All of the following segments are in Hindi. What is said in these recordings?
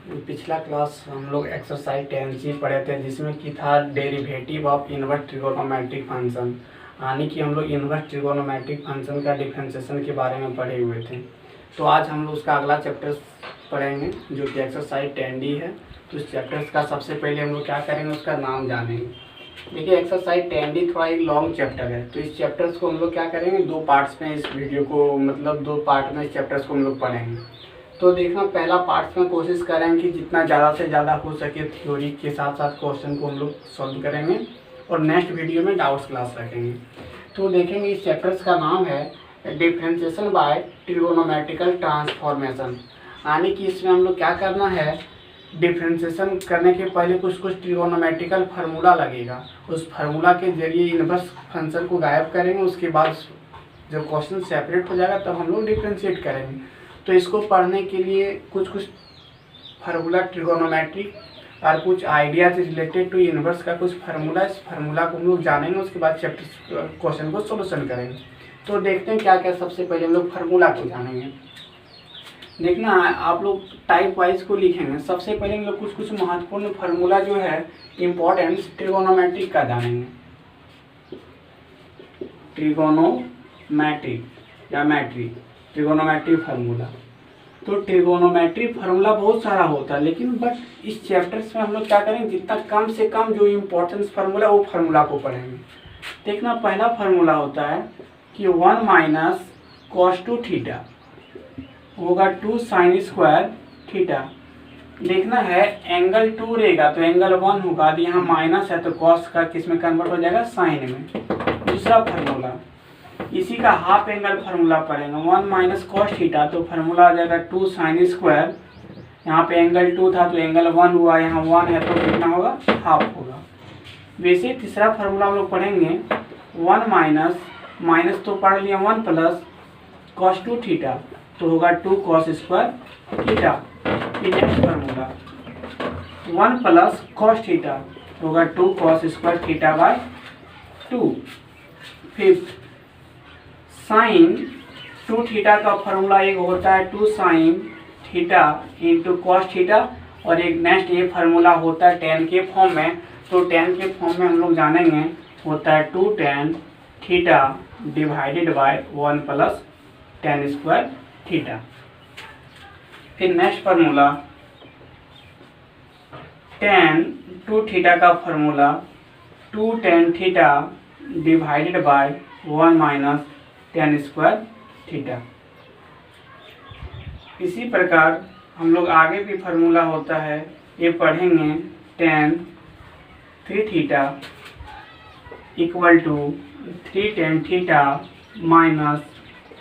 पिछला क्लास हम लोग एक्सरसाइज 10C पढ़े थे, जिसमें कि था derivative of inverse trigonometric function, यानी कि हम लोग इनवर्स ट्रिगोनोमेट्रिक फंक्शन का डिफरेंशिएशन के बारे में पढ़े हुए थे। तो आज हम लोग उसका अगला चैप्टर पढ़ेंगे जो कि एक्सरसाइज 10D है। तो इस चैप्टर्स का सबसे पहले हम लोग क्या करेंगे, उसका नाम जानेंगे। देखिए, एक्सरसाइज 10D थोड़ा एक लॉन्ग चैप्टर है, तो इस चैप्टर्स को हम लोग क्या करेंगे, दो पार्ट्स में इस वीडियो को मतलब 2 पार्ट में इस चैप्टर्स को हम लोग पढ़ेंगे। तो देखना, पहला पार्ट में कोशिश करेंगे कि जितना ज़्यादा से ज़्यादा हो सके थ्योरी के साथ साथ क्वेश्चन को हम लोग सॉल्व करेंगे, और नेक्स्ट वीडियो में डाउट्स क्लास रखेंगे। तो देखेंगे, इस चैप्टर्स का नाम है डिफरेंशिएशन बाय ट्रिगोनोमेट्रिकल ट्रांसफॉर्मेशन, यानी कि इसमें हम लोग क्या करना है, डिफरेंशिएशन करने के पहले कुछ ट्रिगोनोमेट्रिकल फार्मूला लगेगा, उस फार्मूला के जरिए इनवर्स फंक्शन को गायब करेंगे। उसके बाद जब क्वेश्चन सेपरेट हो जाएगा तब हम लोग डिफरेंशिएट करेंगे। तो इसको पढ़ने के लिए कुछ फार्मूला ट्रिगोनोमेट्रिक और कुछ आइडियाज रिलेटेड टू इनवर्स का कुछ फार्मूला, इस फार्मूला को हम लोग जानेंगे। उसके बाद चैप्टर क्वेश्चन को सोल्यूशन करेंगे। तो देखते हैं क्या क्या। सबसे पहले हम लोग फार्मूला को जानेंगे। देखना, आप लोग टाइप वाइज को लिखेंगे। सबसे पहले हम लोग कुछ महत्वपूर्ण फार्मूला जो है इम्पोर्टेंस ट्रिगोनोमेट्रिक का जानेंगे। ट्रिगोनोमेट्रिक या मैट्रिक ट्रिगोनोमेट्रिक फार्मूला। तो ट्रिगोनोमेट्रिक फार्मूला बहुत सारा होता है, लेकिन बट इस चैप्टर्स में हम लोग क्या करेंगे, जितना कम से कम जो इम्पोर्टेंस फार्मूला वो फार्मूला को पढ़ेंगे। देखना, पहला फार्मूला होता है कि 1 माइनस कॉस टू थीटा होगा 2 साइन स्क्वायर थीटा। देखना है, एंगल 2 रहेगा तो एंगल 1 होगा। अब यहाँ माइनस है तो कॉस का किस में कन्वर्ट हो जाएगा, साइन में। दूसरा फार्मूला, इसी का हाफ एंगल फार्मूला पढ़ेंगे। 1 माइनस कॉस थीटा, तो फार्मूला आ जाएगा 2 साइन स्क्वायर। यहाँ पे एंगल 2 था तो एंगल 1 हुआ, यहाँ 1 है तो कितना होगा, हाफ होगा। वैसे तीसरा फार्मूला हम लोग पढ़ेंगे 1 माइनस तो पढ़ लिया 1 प्लस कॉस टू थीटा, तो होगा 2 cos square theta. Next formula 1 plus cos theta होगा 2 cos square theta by 2। Fifth, sign to theta का फार्मूला एक होता है 2 sine theta into cos theta, और एक नेक्स्ट ये फार्मूला होता है tan के फॉर्म में। तो tan के फॉर्म में हम लोग जानेंगे होता है 2 tan theta divided by 1 plus tan square theta. फिर next formula tan two theta का formula 2 tan theta divided by 1 minus tan square theta. इसी प्रकार हम लोग आगे भी फार्मूला होता है, ये पढ़ेंगे tan 3 theta equal to 3 tan theta minus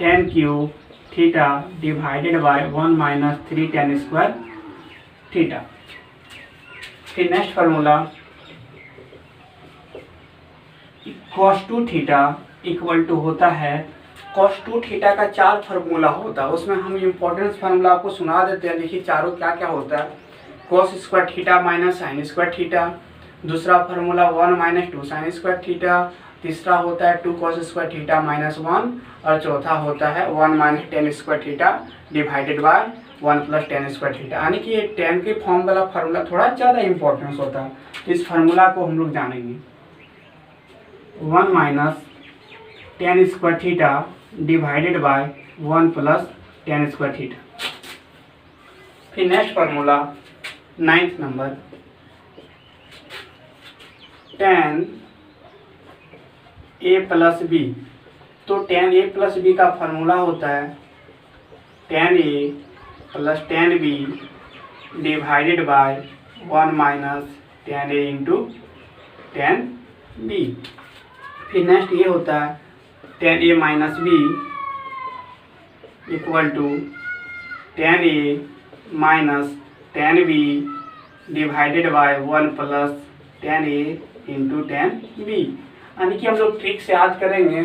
tan cube theta divided by 1 minus 3 tan square theta. फिर next formula cos 2 theta equal to होता है, cos 2 थीटा का 4 फार्मूला होता है, उसमें हम इम्पोर्टेंस फार्मूला आपको सुना देते हैं। देखिए चारों क्या क्या होता है, cos square theta minus sine square theta. दूसरा formula 1 minus 2 sine square theta. तीसरा होता है 2 cos स्क्वायर थीटा माइनस 1। और चौथा होता है 1 minus tan square theta divided by 1 plus tan square theta. यानी कि ये tan के फॉर्म वाला फार्मूला थोड़ा ज़्यादा इंपॉर्टेंस होता है। तो इस फार्मूला को हम लोग जानेंगे 1 minus tan square theta divided by 1 plus tan square theta. फिर next formula 9th number tan a plus b. तो tan a प्लस बी का फार्मूला होता है tan a plus tan b divided by 1 minus tan a into tan b। फिर नेक्स्ट ये होता है tan a minus b equal to tan a minus tan b divided by 1 plus tan a into tan b। यानी कि हम लोग ट्रिक से याद करेंगे,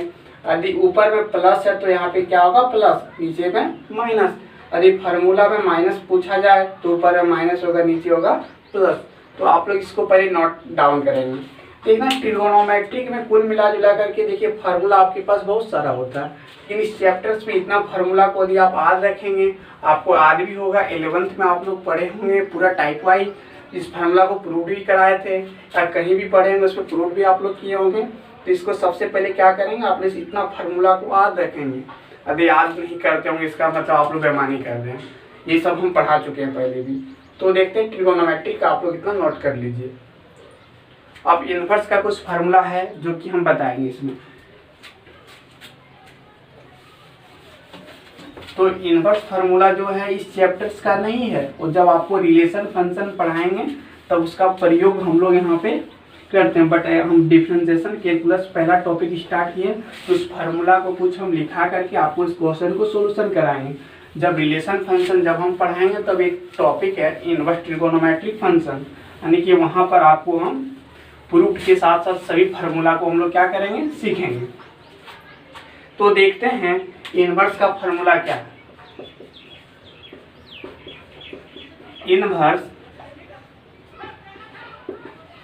यदि ऊपर में प्लस है तो यहाँ पे क्या होगा, प्लस, नीचे में माइनस। यदि फार्मूला में माइनस पूछा जाए तो ऊपर में माइनस होगा, नीचे होगा प्लस। तो आप लोग इसको पहले नोट डाउन करेंगे। देखना ट्रिगोनोमेट्रिक में कुल मिला जुला करके देखिए फार्मूला आपके पास बहुत सारा होता है, लेकिन इस चैप्टर्स में इतना फार्मूला को यदि आप याद रखेंगे आपको याद भी होगा। 11th में आप लोग पढ़े होंगे पूरा टाइप वाइज, इस फार्मूला को प्रूव भी कराए थे, या कहीं भी पढ़े होंगे उसमें प्रूव भी आप लोग किए होंगे। तो इसको सबसे पहले क्या करेंगे, आपने इतना फार्मूला को याद रखेंगे। यदि याद नहीं करते होंगे इसका मतलब आप लोग बेईमानी कर रहे हैं, ये सब हम पढ़ा चुके हैं पहले भी। तो देखते हैं ट्रिगोनोमेट्रिक का आप लोग इतना नोट कर लीजिए। अब इनवर्स का कुछ फार्मूला है जो कि हम बताएंगे इसमें। तो इनवर्स फार्मूला जो है इस चैप्टर्स का नहीं है, और जब आपको रिलेशन फंक्शन पढ़ाएंगे तब उसका प्रयोग हम लोग यहाँ पे करते हैं। बट हम डिफरेंशिएशन कैलकुलस पहला टॉपिक स्टार्ट किए, तो उस फार्मूला को कुछ हम लिखा करके आपको इस क्वेश्चन को सोल्यूशन कराएंगे। जब रिलेशन फंक्शन जब हम पढ़ाएंगे तब एक टॉपिक है इनवर्स ट्रिगोनोमेट्रिक फंक्शन, यानी कि वहाँ पर आपको हम प्रूफ के साथ साथ सभी फार्मूला को हम लोग क्या करेंगे, सीखेंगे। तो देखते हैं इनवर्स का फार्मूला क्या है। Inverse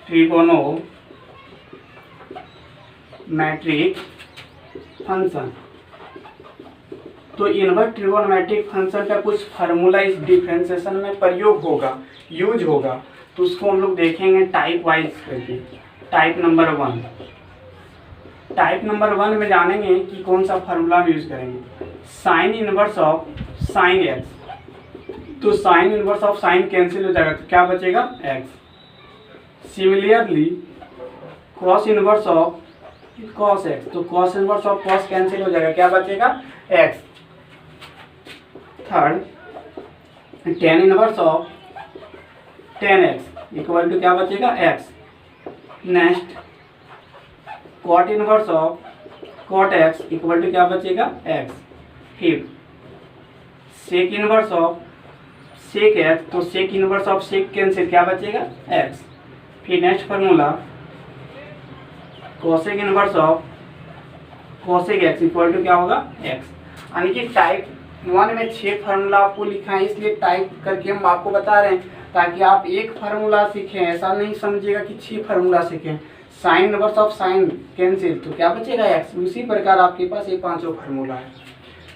trigonometric function. तो इनवर्स ट्रिगोनोमेट्रिक फंक्शन का कुछ फार्मूला इस डिफरेंशिएशन में प्रयोग होगा, यूज होगा, तो उसको हम लोग देखेंगे टाइप वाइज करके। टाइप नंबर 1, टाइप नंबर 1 में जानेंगे कि कौन सा फार्मूला हम यूज करेंगे। Sine inverse of sine x, तो sine inverse of sine cancel हो जाएगा, तो क्या बचेगा x. Similarly cos inverse of cos x, तो cos inverse of cos cancel हो जाएगा, क्या बचेगा x. Third tan inverse of tan x equal to क्या बचेगा x. Next cot inverse of cot x equal to क्या बचेगा एक्स। फिर sec inverse of sec x, तो sec inverse of sec cancel, क्या बचेगा एक्स। फिर next formula cosec inverse of cosec X equal to क्या होगा एक्स। यानी कि टाइप 1 में 6 फार्मूला आपको लिखा है, इसलिए टाइप करके हम आपको बता रहे हैं ताकि आप एक फार्मूला सीखें, ऐसा नहीं समझिएगा कि 6 फार्मूला सीखें। Sign inverse of sine cancel, तो क्या बचेगा एक्स। उसी प्रकार आपके पास ये 5 फार्मूला है।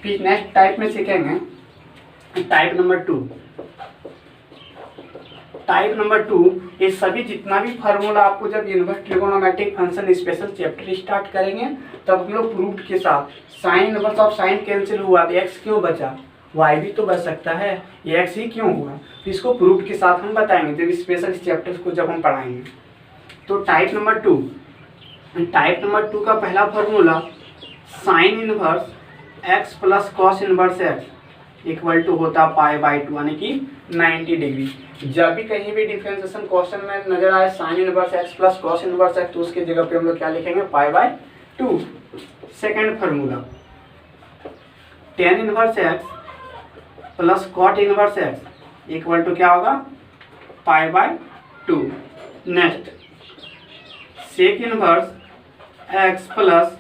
फिर नेक्स्ट टाइप में सीखेंगे टाइप नंबर 2। टाइप नंबर 2 ये सभी जितना भी फार्मूला आपको जब inverse trigonometric function special chapter start करेंगे तब हम लोग प्रूफ के साथ sign inverse of sine cancel हुआ तो एक्स क्यों बचा, वाई भी तो बच सकता है, ये एक्स ही क्यों हुआ, तो इसको प्रूफ के साथ हम बताएंगे जब स्पेशल चैप्टर्स को जब हम पढ़ाएंगे। तो टाइप नंबर 2, टाइप नंबर 2 का पहला formula sine inverse x plus cos inverse x equal to होता पाई बाई 2 यानी कि 90 डिग्री। जब भी कहीं भी डिफरेंशिएशन क्वेश्चन में नजर आए sine inverse x plus cos inverse x, तो उसके जगह पे हम लोग क्या लिखेंगे pi by 2। Second formula tan inverse x plus cot inverse x equal to क्या होगा pi by 2। Next sec inverse x plus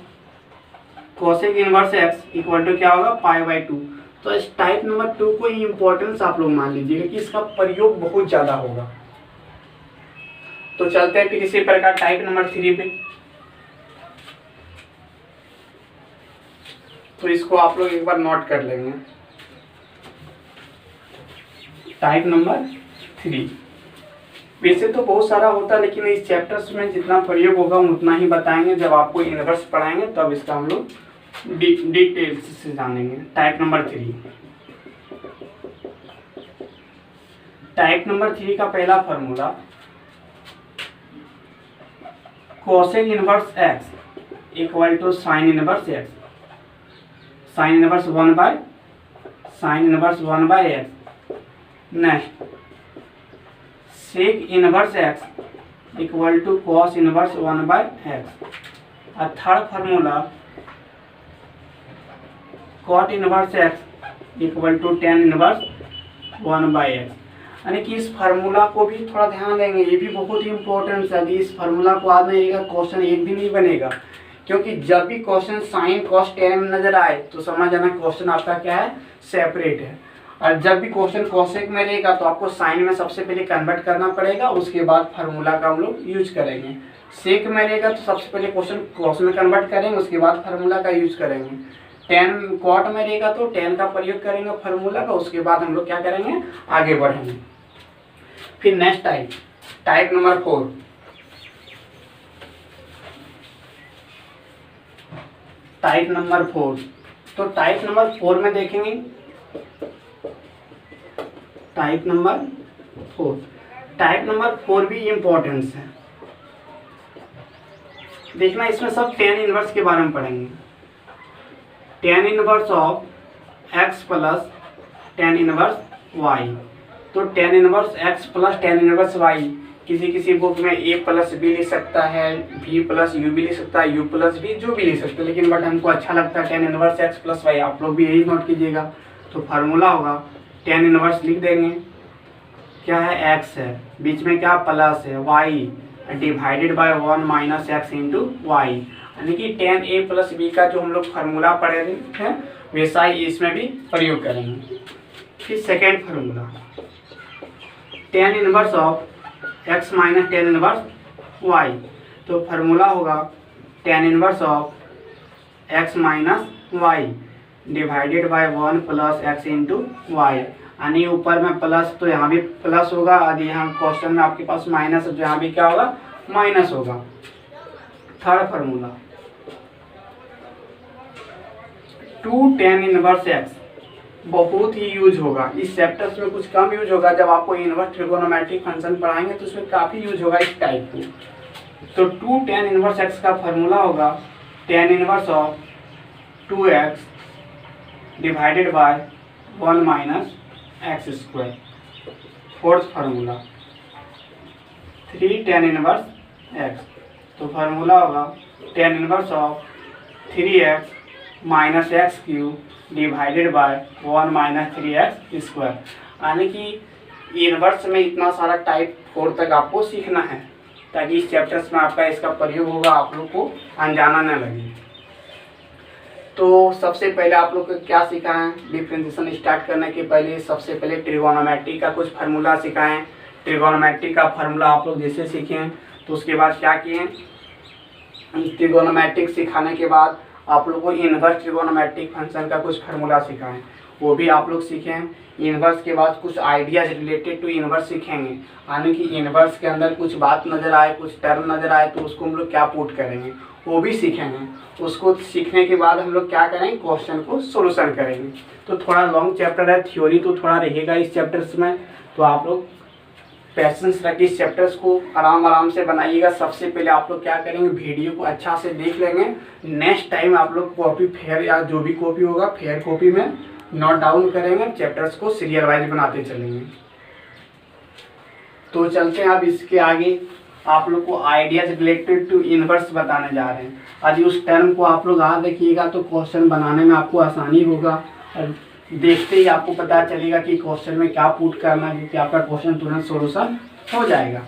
cosec inverse x equal to क्या होगा पाई बाई 2। तो इस टाइप नंबर 2 को ही इंपॉर्टेंस आप लोग मान लीजिएगा कि इसका प्रयोग बहुत ज़्यादा होगा। तो चलते हैं फिर इसी प्रकार टाइप नंबर 3 पे। तो इसको आप लोग एक बार नोट कर लेंगे। टाइप नंबर 3 वैसे तो बहुत सारा होता है, लेकिन इस चैप्टर्स में जितना प्रयोग होगा हम उतना ही बताएंगे। जब आपको इनवर्स पढ़ाएंगे तब इसका हम लोग डिटेल्स से जानेंगे। टाइप नंबर 3, टाइप नंबर 3 का पहला formula cosec inverse x equal to sine inverse x, sine inverse 1 by sine inverse 1 by x. Next sec inverse x equal to cos inverse 1 by x. और third formula cot inverse x equal to tan inverse 1 by x. यानी कि इस फार्मूला को भी थोड़ा ध्यान देंगे, ये भी बहुत ही इंपॉर्टेंट है। यदि इस फार्मूला को याद नहीं रहेगा क्वेश्चन एक भी नहीं बनेगा, क्योंकि जब भी क्वेश्चन साइन कॉस टेन में नजर आए तो समझ जाना क्वेश्चन आपका क्या है सेपरेट है। और जब भी क्वेश्चन कोसेक में रहेगा तो आपको साइन में सबसे पहले कन्वर्ट करना पड़ेगा, उसके बाद फार्मूला का हम लोग यूज करेंगे। सेक में रहेगा तो सबसे पहले क्वेश्चन कॉस में कन्वर्ट करेंगे, उसके बाद फार्मूला का यूज करेंगे। टेन कॉट में रहेगा तो टेन का प्रयोग करेंगे फार्मूला का, उसके बाद हम लोग क्या करेंगे, आगे बढ़ेंगे। फिर next type number 4। Type number 4, तो टाइप नंबर 4 में देखेंगे, टाइप नंबर 4 भी इम्पोर्टेंस है। देखना इसमें सब टेन इनवर्स के बारे में पढ़ेंगे। Tan inverse of x plus tan inverse y. तो tan inverse x plus tan inverse y किसी बुक में ए प्लस बी लिख सकता है, बी प्लस यू भी लिख सकता है, यू प्लस बी जो भी लिख सकते हैं, लेकिन बट हमको अच्छा लगता है tan inverse x plus y. आप लोग भी यही नोट कीजिएगा। तो फार्मूला होगा टेन इनवर्स लिख देंगे, क्या है एक्स है, बीच में क्या प्लस है y divided by 1 minus x into y, यानी कि टेन ए प्लस बी का जो हम लोग फार्मूला पढ़े हैं वैसा ही इसमें भी प्रयोग करेंगे। फिर second formula tan inverse of x minus tan inverse y. तो फार्मूला होगा tan inverse of x minus y divided by 1 plus x into y, यानी ऊपर में प्लस तो यहाँ भी प्लस होगा, और यहाँ क्वेश्चन में आपके पास माइनस है तो यहाँ भी क्या होगा, माइनस होगा। Third formula 2 ten inverse x, बहुत ही यूज होगा इस चैप्टर्स में, कुछ कम यूज होगा। जब आपको इनवर्स ट्रिगोनोमेट्रिक फंक्शन पढ़ाएंगे तो उसमें काफ़ी यूज होगा इस टाइप को। तो 2 टेन इनवर्स एक्स का फार्मूला होगा tan inverse of 2x divided by 1 minus x square. Fourth formula 3 ten inverse x. तो फार्मूला होगा tan inverse of 3x minus x cube divided by 1 minus 3x square, यानी कि इनवर्स में इतना सारा टाइप 4 तक आपको सीखना है, ताकि इस चैप्टर्स में आपका इसका प्रयोग होगा, आप लोग को अनजाना न लगे। तो सबसे पहले आप लोग को क्या सिखाएं, डिफरेंशिएशन स्टार्ट करने के पहले सबसे पहले ट्रिगोनोमेट्री का कुछ फार्मूला सिखाएं। ट्रिगोनोमेट्री का फार्मूला आप लोग जैसे सीखें तो उसके बाद क्या किए, ट्रिगोनोमेट्रिक सिखाने के बाद आप लोग को इनवर्स ट्रिगोनोमेट्रिक फंक्शन का कुछ फार्मूला सिखाएं, वो भी आप लोग सीखें। इनवर्स के बाद कुछ आइडियाज रिलेटेड टू इनवर्स सीखेंगे, यानी कि इनवर्स के अंदर कुछ बात नज़र आए, कुछ टर्म नज़र आए तो उसको हम लोग क्या पुट करेंगे वो भी सीखेंगे। उसको सीखने के बाद हम लोग क्या करेंगे, क्वेश्चन को सोल्यूशन करेंगे। तो थोड़ा लॉन्ग चैप्टर है, थ्योरी तो थोड़ा रहेगा इस चैप्टर्स में, तो आप लोग पैसेंस रख इस चैप्टर्स को आराम से बनाइएगा। सबसे पहले आप लोग क्या करेंगे, वीडियो को अच्छा से देख लेंगे। नेक्स्ट टाइम आप लोग कॉपी फेयर या जो भी कॉपी होगा फेयर कॉपी में नोट डाउन करेंगे, चैप्टर्स को सीरियल वाइज बनाते चलेंगे। तो चलते हैं अब इसके आगे, आप लोग को आइडियाज रिलेटेड टू इनवर्स बताने जा रहे हैं। यदि उस टर्म को आप लोग याद रखिएगा तो क्वेश्चन बनाने में आपको आसानी होगा, और देखते ही आपको पता चलेगा कि क्वेश्चन में क्या पुट करना है, क्योंकि आपका क्वेश्चन तुरंत सोल्यूशन हो जाएगा।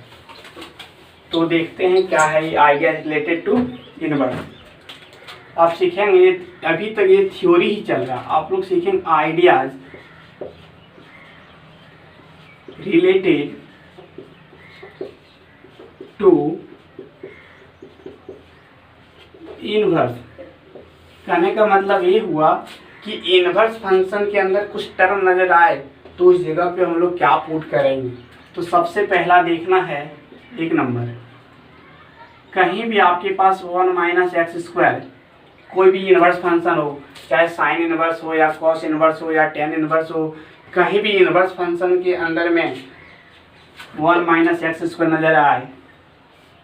तो देखते हैं क्या है ये आइडिया रिलेटेड टू इनवर्स। आप सीखेंगे, अभी तक ये थ्योरी ही चल रहा है, आप लोग सीखेंगे आइडियाज रिलेटेड टू इनवर्स। कहने का मतलब ये हुआ कि इनवर्स फंक्शन के अंदर कुछ टर्म नजर आए तो उस जगह पे हम लोग क्या पुट करेंगे। तो सबसे पहला देखना है, एक नंबर, कहीं भी आपके पास 1 माइनस एक्स स्क्वायर कोई भी इनवर्स फंक्शन हो, चाहे साइन इनवर्स हो या कॉस इनवर्स हो या टेन इनवर्स हो, कहीं भी इनवर्स फंक्शन के अंदर में 1 माइनस एक्स स्क्वायर नजर आए,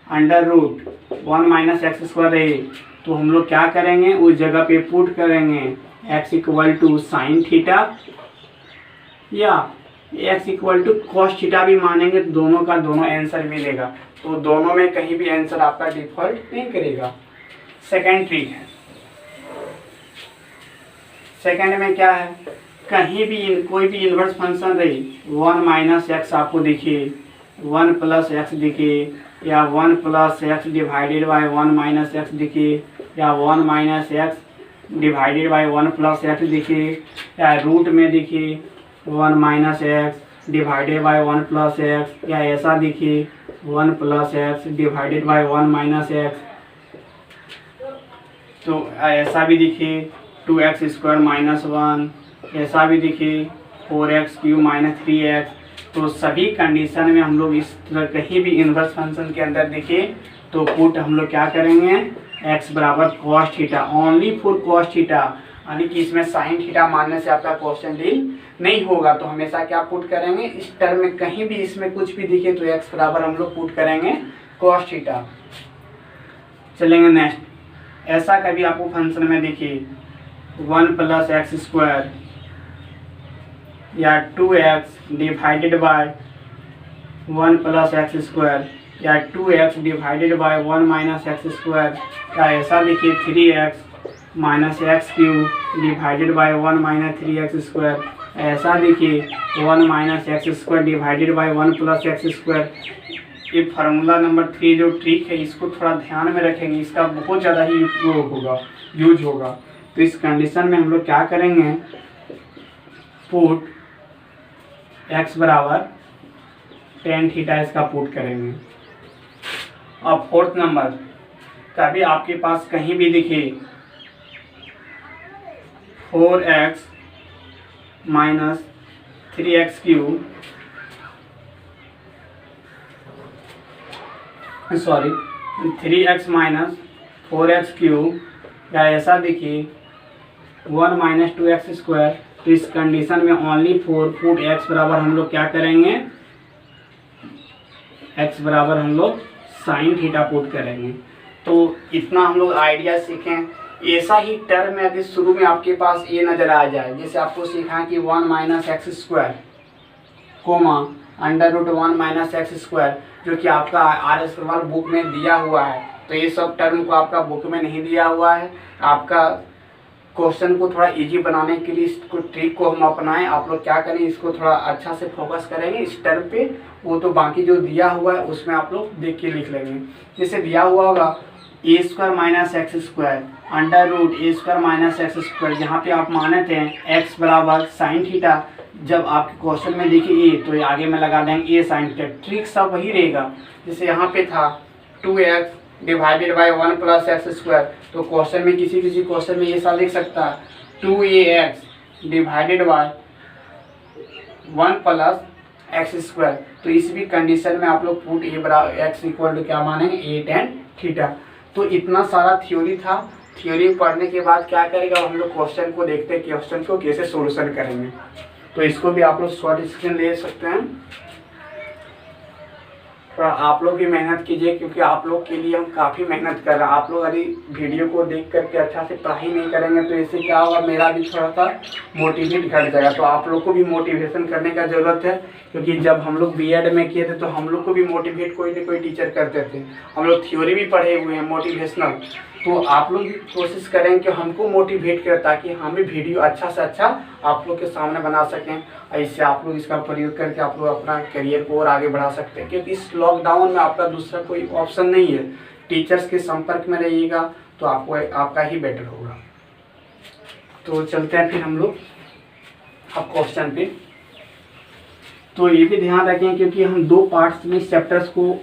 under root 1 minus x square रहे, तो हम लोग क्या करेंगे, उस जगह पे पुट करेंगे x equal to sine theta या x equal to cos theta भी मानेंगे, तो दोनों का दोनों आंसर मिलेगा। तो दोनों में कहीं भी आंसर आपका डिफॉल्ट नहीं करेगा। सेकेंड ट्रिक है, सेकेंड में क्या है, कहीं भी कोई भी इनवर्स फंक्शन रही, 1 माइनस एक्स आपको दिखिए, 1 प्लस एक्स दिखिए, या 1 plus x divided by 1 minus x दिखिए, या 1 minus x divided by 1 plus x दिखिए, या रूट में दिखिए, 1 minus x divided by 1 plus x, या ऐसा लिखिए 1 plus x divided by 1 minus x. तो ऐसा भी लिखिए 2x स्क्वायर माइनस 1, ऐसा भी लिखिए 4x क्यूब माइनस 3x। तो सभी कंडीशन में हम लोग इस तरह कहीं भी इन्वर्स फंक्शन के अंदर देखिए तो पुट हम लोग क्या करेंगे, x बराबर cos theta, only for cos theta, यानी कि इसमें साइन थीटा मानने से आपका क्वेश्चन डील नहीं होगा। तो हमेशा क्या पुट करेंगे, इस टर्म में कहीं भी इसमें कुछ भी दिखे तो x बराबर हम लोग पुट करेंगे कॉस थीटा। चलेंगे नेक्स्ट, ऐसा कभी आपको फंक्शन में देखिए 1 प्लस एक्स स्क्वायर या 2x divided by 1 plus x square, या 2x divided by 1 minus x square, या ऐसा लिखिए 3x minus x cube divided by 1 minus 3x square, ऐसा लिखिए 1 minus x square divided by 1 plus x square. ये फार्मूला नंबर 3 जो ट्रिक है इसको थोड़ा ध्यान में रखेंगे, इसका बहुत ज़्यादा ही यूज होगा। तो इस कंडीशन में हम लोग क्या करेंगे, पुट x बराबर tan थीटा इसका पुट करेंगे। अब फोर्थ नंबर, कभी आपके पास कहीं भी दिखे 4x minus 3x cube, sorry 3x minus 4x cube, या ऐसा देखिए 1 माइनस 2x स्क्वायर। तो इस कंडीशन में ओनली फॉर पुट x बराबर हम लोग क्या करेंगे, x बराबर हम लोग साइन थीटा पुट करेंगे। तो इतना हम लोग आइडिया सीखें। ऐसा ही टर्म में यदि शुरू में आपके पास ये नज़र आ जाए, जैसे आपको सीखा कि 1 minus x square comma under root 1 minus x square, जो कि आपका आर एस अग्रवाल बुक में दिया हुआ है। तो ये सब टर्म को आपका बुक में नहीं दिया हुआ है। आपका क्वेश्चन को थोड़ा इजी बनाने के लिए इसको ट्रिक को हम अपनाएं। आप लोग क्या करें, इसको थोड़ा अच्छा से फोकस करेंगे इस टर्म पे। वो तो बाकी जो दिया हुआ है उसमें आप लोग देख के लिख लेंगे। जैसे दिया हुआ होगा a square minus x square under root a square minus x square, जहाँ पे आप माने थे एक्स बराबर साइन थीटा। जब आपके क्वेश्चन में देखिए ए, तो आगे में लगा देंगे ए साइन थीटा। ट्रिक सब वही रहेगा। जैसे यहाँ पे था 2x divided by 1 plus x square, तो क्वेश्चन में किसी क्वेश्चन में ये सा लिख सकता है 2ax divided by 1 plus x square. तो इस भी कंडीशन में आप लोग पुट ए बराबर एक्स इक्वल टू क्या मानेंगे, ए tan थीटा। तो इतना सारा थ्योरी था। थ्योरी पढ़ने के बाद क्या करेगा, हम लोग क्वेश्चन को देखते हैं, क्वेश्चन को कैसे सोल्यूशन करेंगे। तो इसको भी आप लोग शॉर्ट स्क्रीन ले सकते हैं। थोड़ा आप लोग भी मेहनत कीजिए, क्योंकि आप लोग के लिए हम काफ़ी मेहनत कर रहे हैं। आप लोग यदि वीडियो को देख करके अच्छा से पढ़ाई नहीं करेंगे तो इससे क्या होगा, मेरा भी थोड़ा सा मोटिवेट घट जाएगा। तो आप लोग को भी मोटिवेशन करने का ज़रूरत है, क्योंकि जब हम लोग बीएड में किए थे तो हम लोग को भी मोटिवेट कोई न कोई टीचर करते थे। हम लोग थ्योरी भी पढ़े हुए हैं मोटिवेशनल। तो आप लोग भी कोशिश करें कि हमको मोटिवेट करें, ताकि हम भी वीडियो अच्छा से अच्छा आप लोग के सामने बना सकें। इससे आप लोग इसका प्रयोग करके आप लोग अपना करियर को और आगे बढ़ा सकते हैं, क्योंकि इस लॉकडाउन में आपका दूसरा कोई ऑप्शन नहीं है। टीचर्स के संपर्क में रहिएगा तो आपको आपका ही बेटर होगा। तो चलते हैं फिर हम लोग अब क्वेश्चन पे। तो ये भी ध्यान रखें, क्योंकि हम 2 पार्ट्स में चैप्टर्स को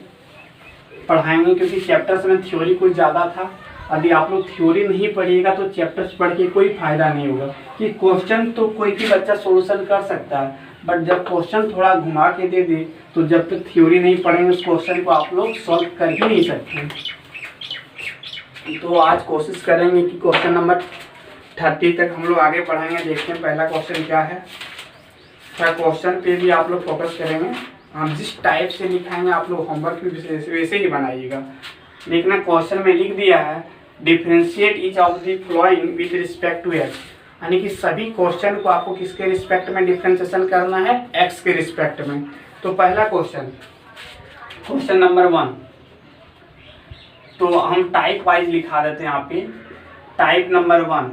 पढ़ाएंगे, क्योंकि चैप्टर्स में थ्योरी कुछ ज़्यादा था। यदि आप लोग थ्योरी नहीं पढ़िएगा तो चैप्टर्स पढ़ के कोई फायदा नहीं होगा। कि क्वेश्चन तो कोई भी बच्चा सोल्यूशन कर सकता है, बट जब क्वेश्चन थोड़ा घुमा के दे दे तो जब तक थ्योरी नहीं पढ़ेंगे उस क्वेश्चन को आप लोग सॉल्व कर ही नहीं सकते। तो आज कोशिश करेंगे कि क्वेश्चन नंबर 30 तक हम लोग आगे बढ़ाएंगे। देखते हैं पहला क्वेश्चन क्या है। क्वेश्चन पे भी आप लोग फोकस करेंगे। हम जिस टाइप से लिखाएंगे आप लोग होमवर्क भी वैसे ही बनाइएगा। देखना क्वेश्चन में लिख दिया है differentiate each of the following with respect to x, यानी कि सभी क्वेश्चन को आपको किसके रिस्पेक्ट में डिफरेंशिएशन करना है, एक्स के रिस्पेक्ट में। तो पहला क्वेश्चन नंबर 1, तो हम टाइप वाइज लिखा देते हैं यहाँ पे। टाइप नंबर 1,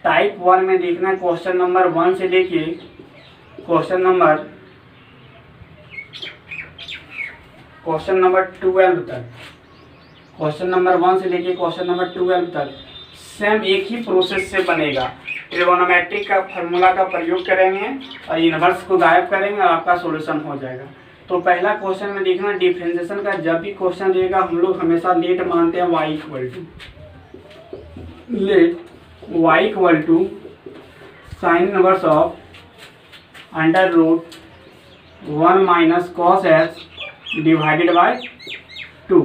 टाइप 1 में देखना क्वेश्चन नंबर 1 से लेके क्वेश्चन नंबर 12 तक, क्वेश्चन नंबर 1 से लेके क्वेश्चन नंबर 12 तक सेम एक ही प्रोसेस से बनेगा। ट्रिगोनोमेट्रिक का फार्मूला का प्रयोग करेंगे और इनवर्स को गायब करेंगे और आपका सॉल्यूशन हो जाएगा। तो पहला क्वेश्चन में देखना, डिफरेंशिएशन का जब भी क्वेश्चन रहेगा हम लोग हमेशा लेट मानते हैं y equal to sine inverse of under root 1 minus cos x divided by 2।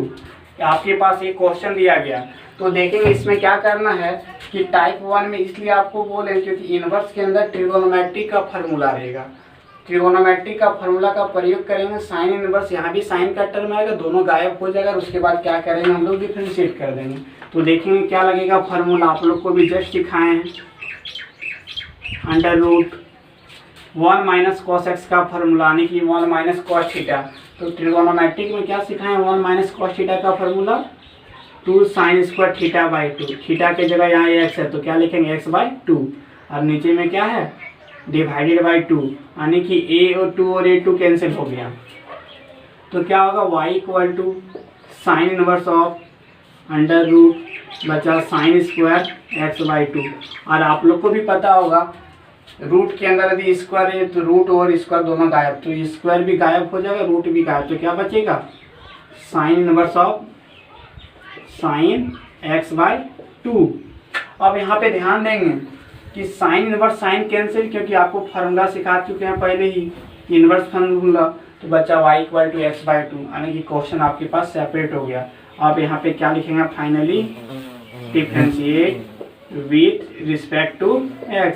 आपके पास एक क्वेश्चन दिया गया, तो देखेंगे इसमें क्या करना है कि टाइप 1 में इसलिए आपको बोले क्योंकि इनवर्स के अंदर ट्रिगोनोमेट्री का फार्मूला रहेगा। ट्रिगोनोमेट्री का फार्मूला का प्रयोग करेंगे, साइन इनवर्स, यहाँ भी साइन का टर्म आएगा, दोनों गायब हो जाएगा। उसके बाद क्या करेंगे हम लोग डिफरेंशिएट कर देंगे। तो देखेंगे क्या लगेगा फार्मूला, आप लोग को भी जस्ट सिखाए हैं, under root 1 minus cos x का फार्मूला यानी कि 1 माइनस कॉस थीटा। तो ट्रिगोनोमेट्रिक में क्या सिखाएं, 1 माइनस कॉस थीटा का formula 2 sine square theta by 2। Theta के जगह यहाँ एक्स है तो क्या लिखेंगे x बाई 2, और नीचे में क्या है डिवाइडेड बाई 2, यानी कि a और 2 और a 2 कैंसिल हो गया। तो क्या होगा y equal to sine inverse of under root बचा साइन स्क्वायर एक्स बाई 2। और आप लोग को भी पता होगा रूट के अंदर यदि स्क्वायर है तो रूट और स्क्वायर दोनों गायब, तो स्क्वायर भी गायब हो जाएगा, रूट भी गायब, तो क्या बचेगा sign inverse of sine x by 2। अब यहाँ पे ध्यान देंगे कि साइन इनवर्स साइन कैंसिल, क्योंकि आपको फार्मूला सिखा चुके हैं पहले ही इनवर्स फार्मूला, तो बच्चा y equal to x by 2, यानी कि क्वेश्चन आपके पास सेपरेट हो गया। आप यहाँ पे क्या लिखेंगे finally, differentiate with respect to x।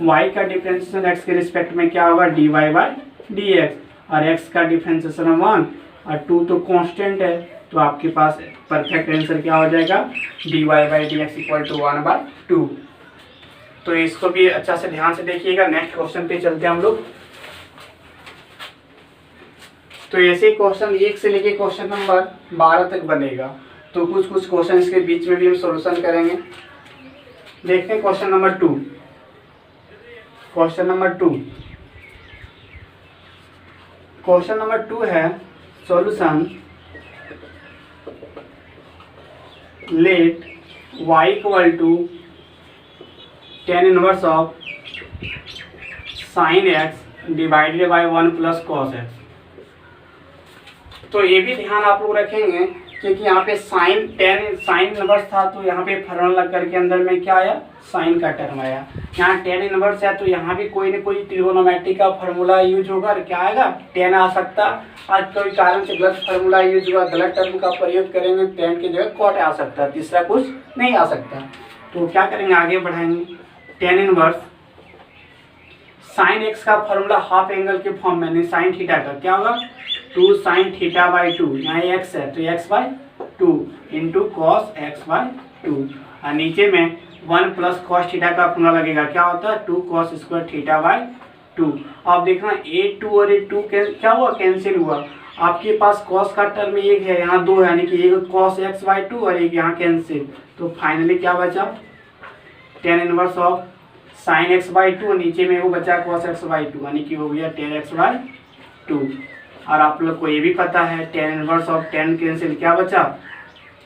y का डिफरेंशिएशन x के रिस्पेक्ट में क्या होगा dy बाई dx, और x का डिफरेंशिएशन 1 और 2 तो कांस्टेंट है, तो आपके पास परफेक्ट आंसर क्या हो जाएगा dy by dx equal to 1 by 2। तो इसको भी अच्छा से ध्यान से देखिएगा। नेक्स्ट क्वेश्चन पे चलते हैं हम लोग। तो ऐसे क्वेश्चन 1 से लेके क्वेश्चन नंबर 12 तक बनेगा, तो कुछ कुछ क्वेश्चन इसके बीच में भी हम सॉल्यूशन करेंगे। देखते हैं क्वेश्चन नंबर 2। क्वेश्चन नंबर 2 है solution, let y equal to tan inverse of sine x divided by 1 plus cos x. तो ये भी ध्यान आप लोग रखेंगे क्योंकि यहाँ पे साइन इनवर्स था, तो यहाँ पे फार्मूला करके अंदर में क्या आया साइन का टर्म आया। यहाँ tan इनवर्स है तो यहाँ भी कोई न कोई ट्रिगोनोमेट्री का फार्मूला यूज होगा, और क्या आएगा tan आ सकता। आज कोई कारण से गलत फार्मूला यूज हुआ, गलत टर्म का प्रयोग करेंगे, tan की जगह cot आ सकता है, तीसरा कुछ नहीं आ सकता। तो क्या करेंगे आगे बढ़ाएंगे, tan इनवर्स साइन एक्स का फार्मूला हाफ एंगल के फॉर्म में, साइन थीटा का क्या होगा 2 साइन थीटा बाई 2, यहाँ x है तो x by 2 into cos x by 2, और नीचे में 1 प्लस कॉस थीटा का फार्मूला लगेगा, क्या होता है 2 कॉस स्क्वायर थीटा बाई 2। अब देखना a2 और a2 क्या हुआ कैंसिल हुआ। आपके पास कॉस का टर्म एक है, यहाँ 2 है, यानी कि एक कॉस एक्स बाई 2 और एक यहाँ कैंसिल। तो फाइनली क्या बचा tan inverse of sine x by 2, नीचे में वो बचा कॉस एक्स बाई 2, यानी कि हो गया tan एक्स बाई 2। और आप लोग को ये भी पता है tan inverse of tan cancel क्या बचा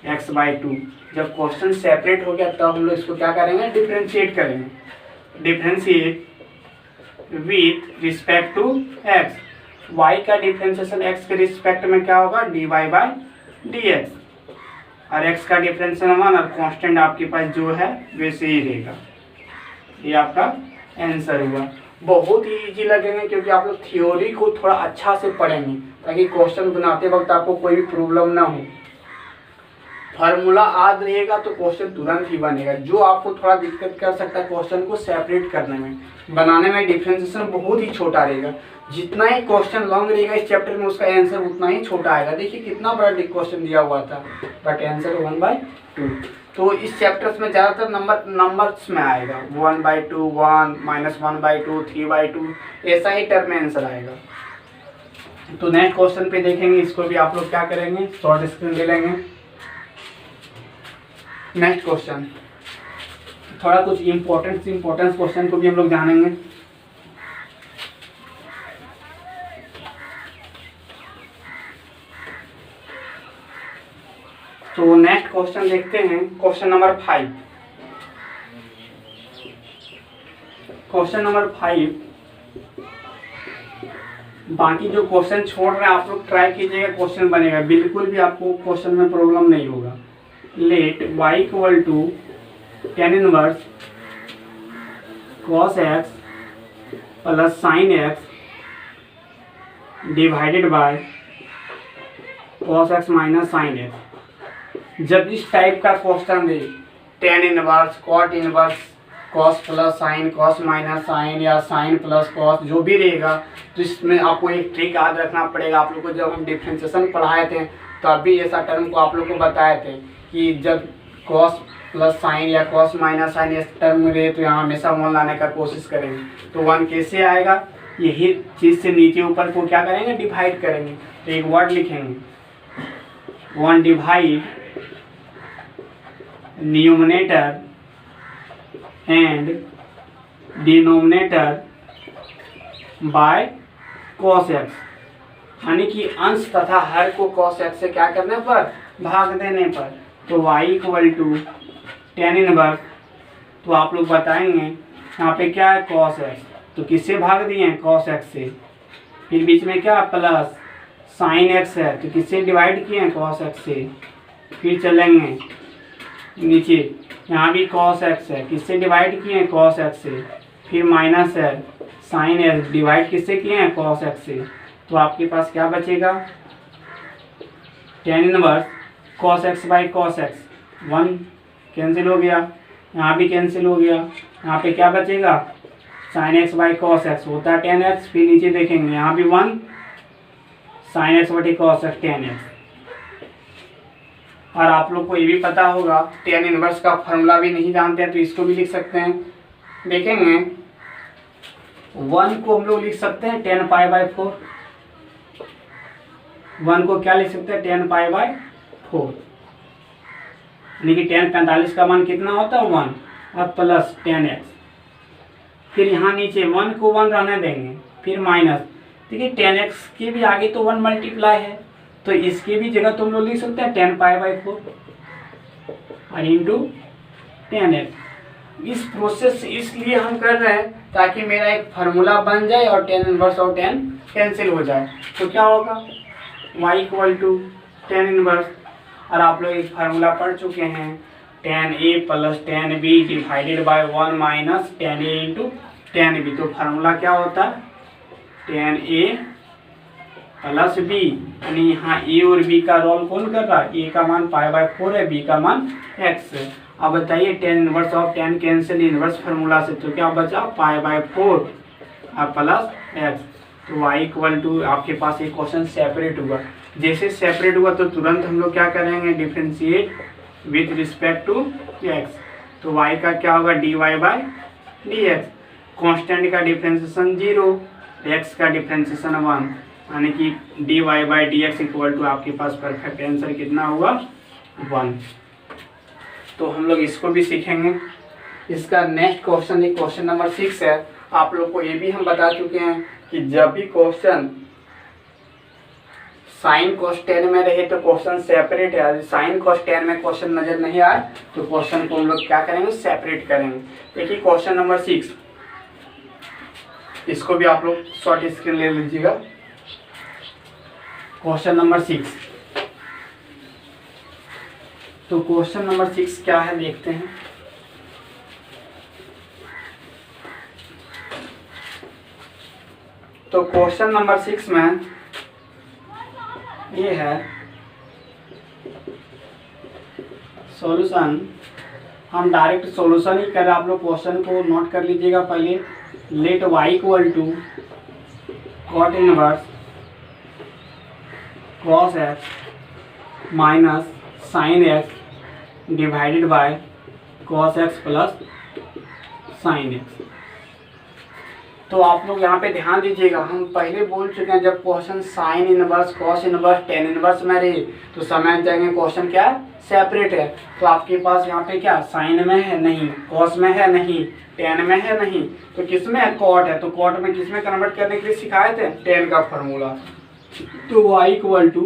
x बाई 2। जब क्वेश्चन सेपरेट हो गया तब हम लोग इसको क्या करेंगे डिफरेंशिएट करेंगे, differentiate with respect to x। y का डिफरेंशिएशन x के रिस्पेक्ट में क्या होगा dy बाई dx, और x का डिफरेंशिएशन 1 और कांस्टेंट आपके पास जो है वैसे ही रहेगा। ये आपका आंसर हुआ। बहुत ही इजी लगेंगे क्योंकि आप लोग थ्योरी को थोड़ा अच्छा से पढ़ेंगे ताकि क्वेश्चन बनाते वक्त आपको कोई भी प्रॉब्लम ना हो। फार्मूला याद रहेगा तो क्वेश्चन तुरंत ही बनेगा। जो आपको थोड़ा दिक्कत कर सकता है क्वेश्चन को सेपरेट करने में, बनाने में, डिफरेंशिएशन बहुत ही छोटा रहेगा। जितना ही क्वेश्चन लॉन्ग रहेगा इस चैप्टर में उसका आंसर उतना ही छोटा आएगा। देखिए कितना बड़ा क्वेश्चन दिया हुआ था, बट आंसर 1/2। तो इस चैप्टर्स में ज़्यादातर नंबर्स में आएगा 1/2, 1 -1/2, 3/2, ऐसा ही टर्म में आंसर आएगा। तो नेक्स्ट क्वेश्चन पे देखेंगे, इसको भी आप लोग क्या करेंगे शॉर्ट स्क्रीन ले लेंगे। नेक्स्ट क्वेश्चन थोड़ा कुछ इम्पोर्टेंट क्वेश्चन को भी हम लोग जानेंगे। तो नेक्स्ट क्वेश्चन देखते हैं, क्वेश्चन नंबर 5। क्वेश्चन नंबर 5, बाकी जो क्वेश्चन छोड़ रहे हैं आप लोग ट्राई कीजिएगा, क्वेश्चन बनेगा, बिल्कुल भी आपको क्वेश्चन में प्रॉब्लम नहीं होगा। Let y equal to tan inverse cos x plus sin x divided by cos x minus sin x। जब इस टाइप का क्वेश्चन दे, tan inverse, cot inverse, cos plus sine, cos minus sine या sin प्लस cos, जो भी रहेगा, तो इसमें आपको एक ट्रिक याद रखना पड़ेगा। आप लोग को जब हम डिफरेंशिएशन पढ़ाए थे तो अभी ऐसा टर्म को आप लोग को बताए थे कि जब cos प्लस साइन या cos माइनस साइन इस टर्म में रहे तो यहाँ हमेशा 1 लाने का कोशिश करेंगे। तो 1 कैसे आएगा, यही चीज़ से नीचे ऊपर को क्या करेंगे, डिवाइड करेंगे। तो एक वर्ड लिखेंगे, 1 divide numerator and denominator by cos x, यानी कि अंश तथा हर को cos x से क्या करने पर, भाग देने पर। तो y equal to tan inverse, तो आप लोग बताएंगे यहाँ पे क्या है, cos x, तो किससे भाग दिए हैं, cos x से। फिर बीच में क्या प्लस sin x है, तो किससे डिवाइड किए हैं, cos x से। फिर चलेंगे नीचे, यहाँ भी cos x है, किससे डिवाइड किए हैं, cos x से। फिर माइनस है sin x, डिवाइड किससे किए हैं, cos x से। तो आपके पास क्या बचेगा, tan inverse cos x by cos x, 1 cancel हो गया, यहाँ भी कैंसिल हो गया। यहाँ पे क्या बचेगा, sin x by cos x होता है tan x। फिर नीचे देखेंगे, यहाँ भी 1 sin x बटे cos x tan x। और आप लोग को ये भी पता होगा, tan इनवर्स का फॉर्मूला भी नहीं जानते हैं तो इसको भी लिख सकते हैं। देखेंगे 1 को हम लोग लिख सकते हैं tan पाई बाई 4, 1 को क्या लिख सकते हैं, tan पाई बाई 4, यानी कि tan 45 का मान कितना होता है, 1 और प्लस tan x। फिर यहाँ नीचे 1 को 1 रहने देंगे, फिर माइनस, देखिए tan x के भी आगे तो 1 मल्टीप्लाई है, तो इसके भी जगह तुम लोग लिख सकते हैं tan पाई बाई 4 और इंटू tan x। इस प्रोसेस इसलिए हम कर रहे हैं ताकि मेरा एक फार्मूला बन जाए और tan इनवर्स और tan कैंसिल हो जाए। तो क्या होगा, y equal to tan inverse, और आप लोग एक फार्मूला पढ़ चुके हैं, tan a plus tan b divided by 1 minus tan a into tan b। तो फार्मूला क्या होता है, tan a प्लस b, यानी यहाँ a और b का रोल कौन कर रहा है, a का मान पाई बाय 4 है, b का मान x है। अब बताइए tan inverse of tan cancel inverse formula से, तो क्या बचा, पाई बाय 4 और प्लस x। तो y इक्वल टू, आपके पास एक क्वेश्चन सेपरेट हुआ, जैसे सेपरेट हुआ तो तुरंत हम लोग क्या करेंगे, differentiate with respect to x। तो y का क्या होगा, dy बाय dx, कांस्टेंट का डिफ्रेंशिएशन 0, x का डिफ्रेंशिएशन 1, यानी कि dy by dx equal to आपके पास परफेक्ट आंसर कितना हुआ, 1। तो हम लोग इसको भी सीखेंगे। इसका नेक्स्ट क्वेश्चन एक क्वेश्चन नंबर 6 है। आप लोग को ये भी हम बता चुके हैं कि जब भी क्वेश्चन साइन cos tan में रहे तो क्वेश्चन सेपरेट है, साइन cos tan में क्वेश्चन नजर नहीं आए तो क्वेश्चन को हम लोग क्या करेंगे, सेपरेट करेंगे। देखिए क्वेश्चन नंबर 6, इसको भी आप लोग शॉर्ट स्क्रीन ले लीजिएगा। क्वेश्चन नंबर 6, तो क्वेश्चन नंबर 6 क्या है देखते हैं। तो क्वेश्चन नंबर 6 में ये है सॉल्यूशन, हम डायरेक्ट सॉल्यूशन ही कर रहे हैं, आप लोग क्वेश्चन को नोट कर लीजिएगा पहले। Let y equal to cot inverse cos x minus sin x divided by cos x plus sin x। तो आप लोग यहाँ पे ध्यान दीजिएगा, हम पहले बोल चुके हैं जब question sine inverse, cos inverse, tan inverse में रहे तो समझ जाएंगे क्वेश्चन क्या है, सेपरेट है। तो आपके पास यहाँ पे क्या साइन में है नहीं, cos में है नहीं, tan में है नहीं, तो किस में है, cot है। तो cot में किस में कन्वर्ट करने के लिए सिखाए थे, tan का फॉर्मूला। तो y equal to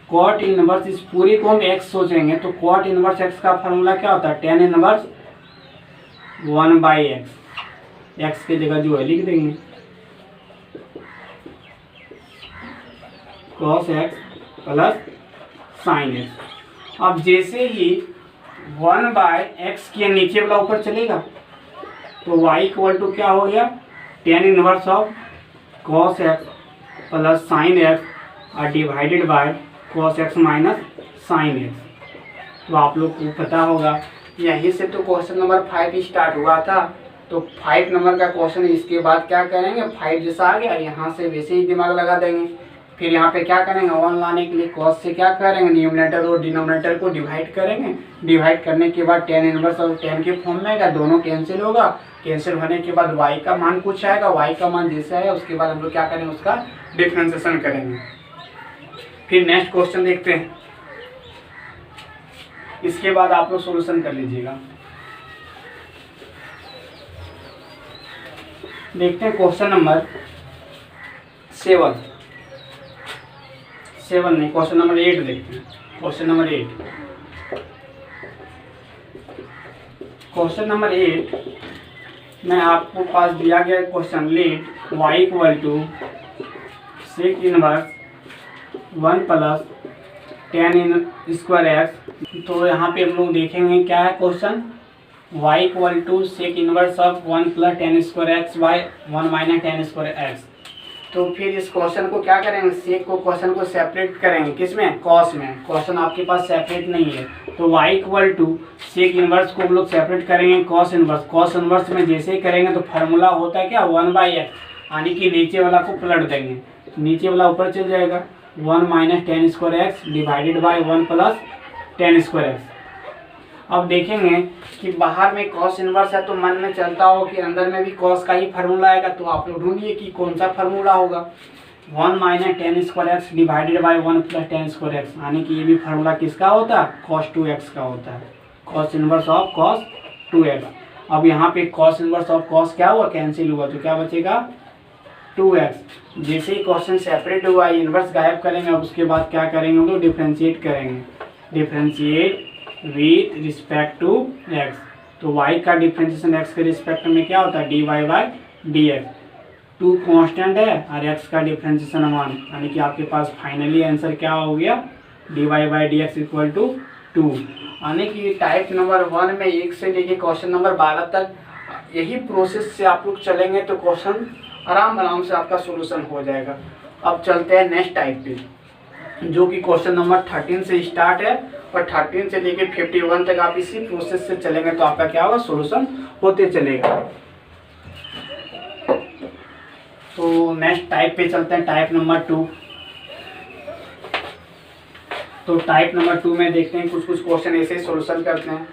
cot inverse, इस पूरी को हम x सोचेंगे तो cot इनवर्स x का फॉर्मूला क्या होता है, tan इनवर्स 1/x। एक्स की जगह जो है लिख देंगे cos x plus sine x. अब जैसे ही 1/x के नीचे वाला ऊपर चलेगा तो y इक्वल टू क्या हो गया, tan inverse of cos x plus sine x और divided by cos x minus sine x. तो आप लोग को पता होगा यहीं से तो क्वेश्चन नंबर 5 स्टार्ट हुआ था। तो 5 नंबर का क्वेश्चन, इसके बाद क्या करेंगे, 5 जैसा आ गया यहाँ से वैसे ही दिमाग लगा देंगे। फिर यहाँ पे क्या करेंगे, 1 लाने के लिए cos से क्या करेंगे, न्यूमरेटर और डिनोमिनेटर को डिवाइड करेंगे। डिवाइड करने के बाद tan इनवर्स और tan के फॉर्म में आएगा, दोनों कैंसिल होगा। कैंसिल होने के बाद y का मान कुछ आएगा, y का मान जैसे आएगा उसके बाद हम लोग क्या करेंगे, उसका डिफरेंशिएशन करेंगे। फिर नेक्स्ट क्वेश्चन देखते हैं, इसके बाद आप लोग सॉल्यूशन कर लीजिएगा। देखते हैं क्वेश्चन नंबर 7 नहीं, क्वेश्चन नंबर 8 देखते हैं। क्वेश्चन नंबर 8 में आपको पास दिया गया question, let y equal to sec inverse 1 plus tan इन स्क्वायर एक्स। तो यहाँ पे हम लोग देखेंगे क्या है question, y equal to sec inverse of 1 plus tan square x by 1 minus tan square x. तो फिर इस क्वेश्चन को क्या करेंगे, सेक को क्वेश्चन को सेपरेट करेंगे, किसमें, कॉस में। क्वेश्चन आपके पास सेपरेट नहीं है तो y equal to sec inverse को हम लोग सेपरेट करेंगे कॉस इनवर्स। कॉस इनवर्स में जैसे ही करेंगे तो फार्मूला होता है क्या, 1/x, यानी कि नीचे वाला को पलट देंगे, नीचे वाला ऊपर चल जाएगा, 1 minus tan square x divided by 1 plus tan square x. अब देखेंगे कि बाहर में cos इनवर्स है तो मन में चलता हो कि अंदर में भी cos का ही फार्मूला आएगा। तो आप लोग ढूंढिए कि कौन सा फार्मूला होगा, 1 minus tan square x divided by 1 plus tan square x, यानी कि ये भी फार्मूला किसका होता है, cos 2x का होता है, cos inverse of cos 2x। अब यहाँ पे cos इनवर्स ऑफ cos क्या हुआ, कैंसिल हुआ, तो क्या बचेगा 2x। जैसे ही क्वेश्चन सेपरेट हुआ इनवर्स गायब करेंगे। अब उसके बाद क्या करेंगे, हम लोग डिफ्रेंशिएट करेंगे, differentiate with respect to x। तो y का डिफ्रेंशिएशन x के रिस्पेक्ट में क्या होता है, dy बाई dx। 2 कांस्टेंट है और x का डिफ्रेंशिएशन 1, यानी कि आपके पास फाइनली आंसर क्या हो गया, dy by dx equal to 2। यानी कि टाइप नंबर 1 में 1 से लेके क्वेश्चन नंबर 12 तक यही प्रोसेस से आप लोग चलेंगे तो क्वेश्चन आराम से आपका सोल्यूशन हो जाएगा। अब चलते हैं नेक्स्ट टाइप पे, जो कि क्वेश्चन नंबर 13 से स्टार्ट है और 13 से लेके 51 तक आप इसी प्रोसेस से चलेंगे तो आपका क्या होगा, सोल्यूशन होते चलेगा। तो नेक्स्ट टाइप पे चलते हैं, टाइप नंबर 2। तो टाइप नंबर 2 में देखते हैं कुछ क्वेश्चन ऐसे ही सोल्यूशन करते हैं।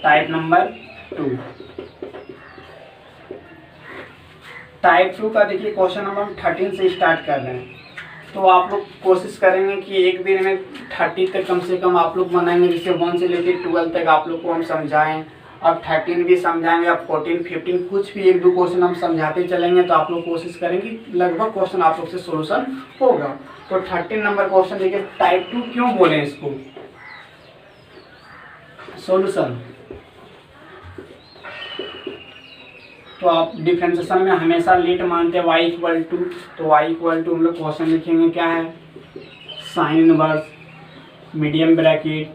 टाइप नंबर 2, टाइप 2 का देखिए क्वेश्चन नंबर 13 से स्टार्ट कर रहे हैं। तो आप लोग कोशिश करेंगे कि एक दिन में 30 तक कम से कम आप लोग बनाएंगे, जिससे 1 से लेकर 12 तक आप लोग को हम समझाएं। अब 13 भी समझाएंगे, अब 14, 15 कुछ भी 1-2 क्वेश्चन हम समझाते चलेंगे तो आप लोग कोशिश करेंगे लगभग क्वेश्चन आप लोग से सोल्यूशन होगा। तो 13 नंबर क्वेश्चन देखिए, टाइप 2 क्यों बोले इसको, सोल्यूशन। तो आप डिफरेंशिएशन में हमेशा लेट मानते हैं y इक्वल टू, तो y इक्वल टू हम लोग क्वेश्चन लिखेंगे क्या है, sign inverse medium bracket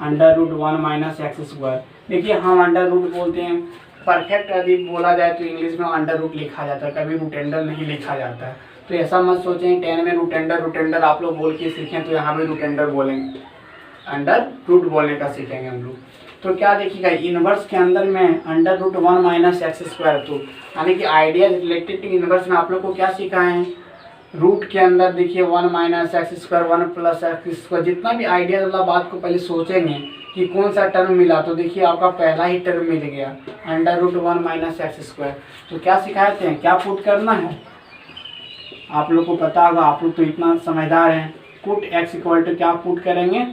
√1 minus x square. देखिए हम अंडर रूट बोलते हैं, परफेक्ट यदि बोला जाए तो इंग्लिश में अंडर रूट लिखा जाता है, कभी रूट एंडर नहीं लिखा जाता है। तो ऐसा मत सोचें 10 में रूट एंडर आप लोग बोल के सीखें तो यहाँ भी रूट एंडर बोलेंगे, अंडर रूट बोलने का सीखेंगे हम लोग। तो क्या देखिएगा, इनवर्स के अंदर में √1 माइनस एक्स स्क्वायर, तो यानी कि आइडिया रिलेटेड टू इनवर्स में आप लोग को क्या सिखाए हैं, रूट के अंदर देखिए 1 minus x square 1 plus x square, जितना भी आइडिया वाला बात को पहले सोचेंगे कि कौन सा टर्म मिला, तो देखिए आपका पहला ही टर्म मिल गया √1 माइनस एक्स स्क्वायर। तो क्या सिखाते हैं, क्या पुट करना है, आप लोग को पता होगा, आप लोग तो इतना समझदार हैं। पुट एक्स इक्वल टू क्या पुट करेंगे,